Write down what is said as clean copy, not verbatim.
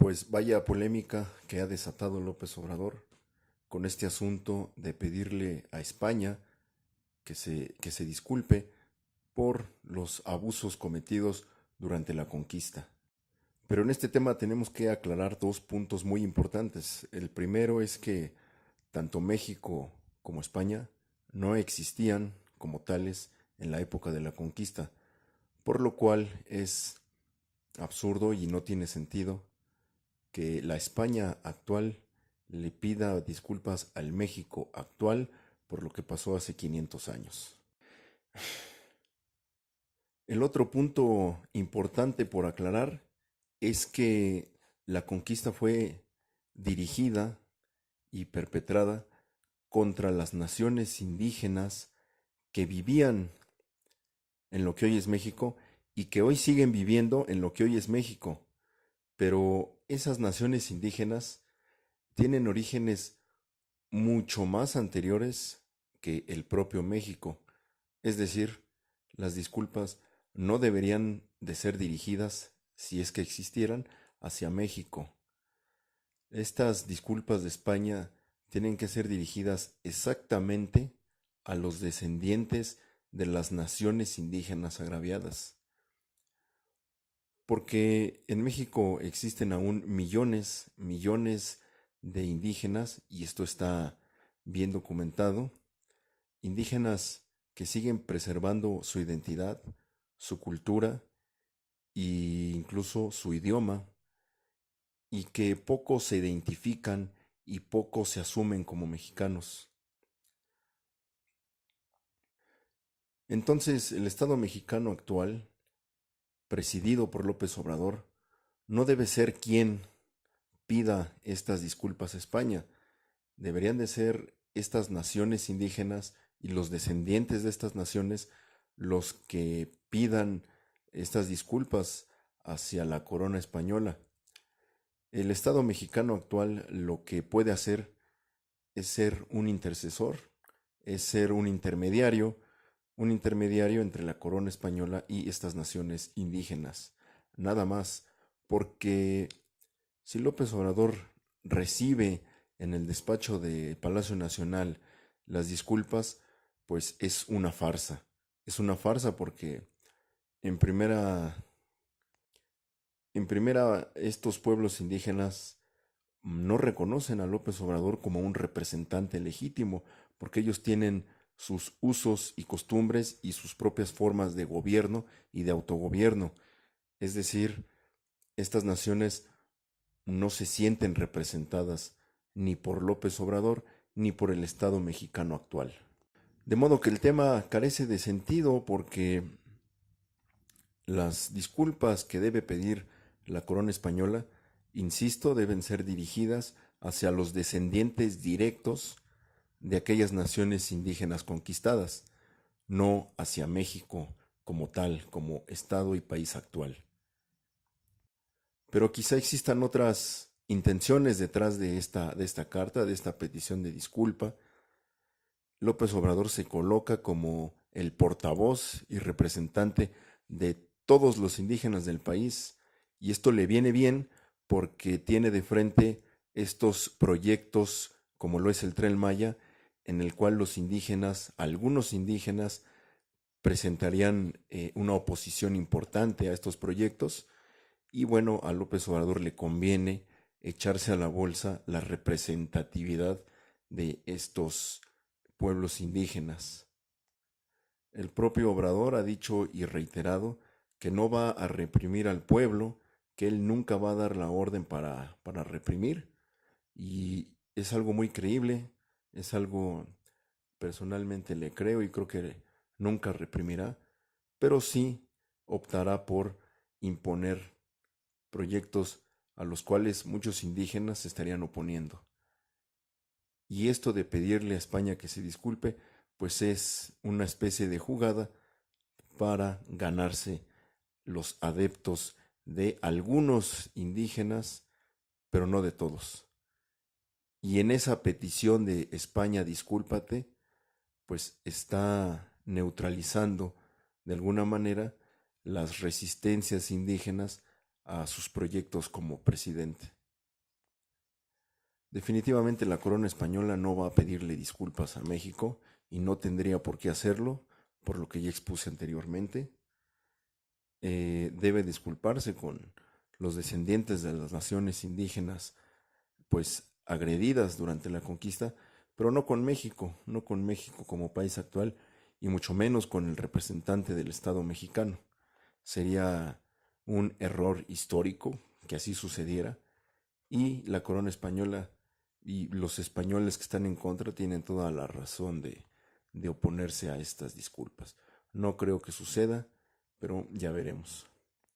Pues vaya polémica que ha desatado López Obrador con este asunto de pedirle a España que se disculpe por los abusos cometidos durante la conquista. Pero en este tema tenemos que aclarar dos puntos muy importantes. El primero es que tanto México como España no existían como tales en la época de la conquista, por lo cual es absurdo y no tiene sentido que la España actual le pida disculpas al México actual por lo que pasó hace 500 años. El otro punto importante por aclarar es que la conquista fue dirigida y perpetrada contra las naciones indígenas que vivían en lo que hoy es México y que hoy siguen viviendo en lo que hoy es México. Pero esas naciones indígenas tienen orígenes mucho más anteriores que el propio México. Es decir, las disculpas no deberían de ser dirigidas, si es que existieran, hacia México. Estas disculpas de España tienen que ser dirigidas exactamente a los descendientes de las naciones indígenas agraviadas. Porque en México existen aún millones de indígenas, y esto está bien documentado, indígenas que siguen preservando su identidad, su cultura e incluso su idioma, y que poco se identifican y poco se asumen como mexicanos. Entonces, el Estado mexicano actual, presidido por López Obrador, no debe ser quien pida estas disculpas a España. Deberían de ser estas naciones indígenas y los descendientes de estas naciones los que pidan estas disculpas hacia la corona española. El Estado mexicano actual lo que puede hacer es ser un intercesor, es ser un intermediario entre la corona española y estas naciones indígenas. Nada más, porque si López Obrador recibe en el despacho de Palacio Nacional las disculpas, pues es una farsa. Es una farsa porque en primera, estos pueblos indígenas no reconocen a López Obrador como un representante legítimo, porque ellos tienen sus usos y costumbres y sus propias formas de gobierno y de autogobierno. Es decir, estas naciones no se sienten representadas ni por López Obrador ni por el Estado mexicano actual. De modo que el tema carece de sentido porque las disculpas que debe pedir la corona española, insisto, deben ser dirigidas hacia los descendientes directos de aquellas naciones indígenas conquistadas, no hacia México como tal, como Estado y país actual. Pero quizá existan otras intenciones detrás de esta carta, de esta petición de disculpa. López Obrador se coloca como el portavoz y representante de todos los indígenas del país, y esto le viene bien porque tiene de frente estos proyectos como lo es el Tren Maya, en el cual los indígenas, algunos indígenas, presentarían una oposición importante a estos proyectos. Y bueno, a López Obrador le conviene echarse a la bolsa la representatividad de estos pueblos indígenas. El propio Obrador ha dicho y reiterado que no va a reprimir al pueblo, que él nunca va a dar la orden para reprimir. Y es algo muy creíble, es algo personalmente le creo y creo que nunca reprimirá, pero sí optará por imponer proyectos a los cuales muchos indígenas se estarían oponiendo. Y esto de pedirle a España que se disculpe, pues es una especie de jugada para ganarse los adeptos de algunos indígenas, pero no de todos. Y en esa petición de España, discúlpate, pues está neutralizando de alguna manera las resistencias indígenas a sus proyectos como presidente. Definitivamente la corona española no va a pedirle disculpas a México y no tendría por qué hacerlo, por lo que ya expuse anteriormente. Debe disculparse con los descendientes de las naciones indígenas, pues agredidas durante la conquista, pero no con México, no con México como país actual y mucho menos con el representante del Estado mexicano. Sería un error histórico que así sucediera y la corona española y los españoles que están en contra tienen toda la razón de oponerse a estas disculpas. No creo que suceda, pero ya veremos.